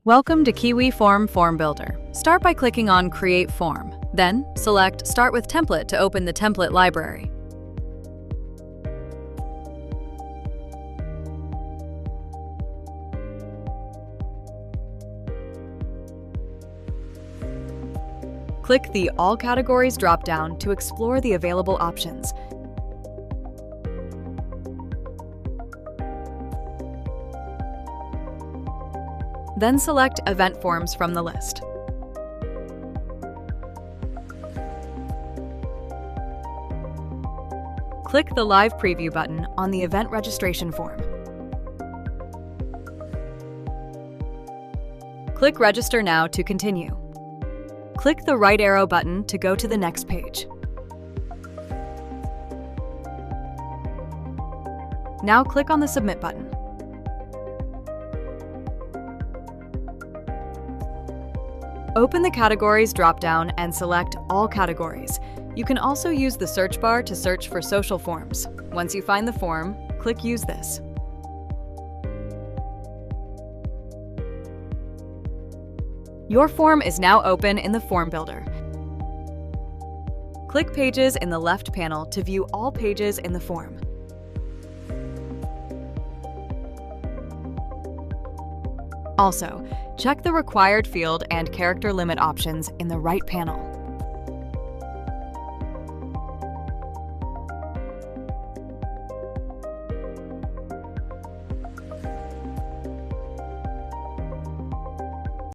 Welcome to Kiwiform Form Builder. Start by clicking on Create Form. Then, select Start with Template to open the template library. Click the All Categories drop-down to explore the available options. Then select Event Forms from the list. Click the Live Preview button on the event registration form. Click Register Now to continue. Click the right arrow button to go to the next page. Now click on the Submit button. Open the Categories drop-down and select All Categories. You can also use the search bar to search for social forms. Once you find the form, click Use this. Your form is now open in the Form Builder. Click Pages in the left panel to view all pages in the form. Also, check the required field and character limit options in the right panel.